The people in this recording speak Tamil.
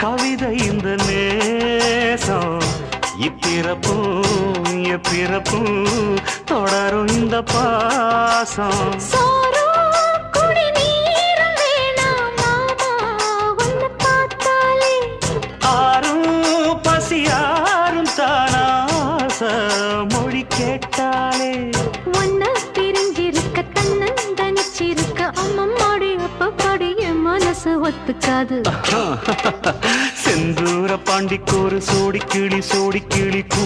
கவிதை இந்த நேசம் இப்பிறப்பும் எப்பிறப்பும் தொடரும் இந்த பாசம் மொழி கேட்டாலே ஒன்ன பிரிஞ்சிருக்க தன்னந்தனிச்சிருக்க அம்மம்மாடி அப்பப்பாடி என் மனசு ஒத்துக்காது செந்தூர பாண்டிக்கு ஒரு சோடி கிளி கூ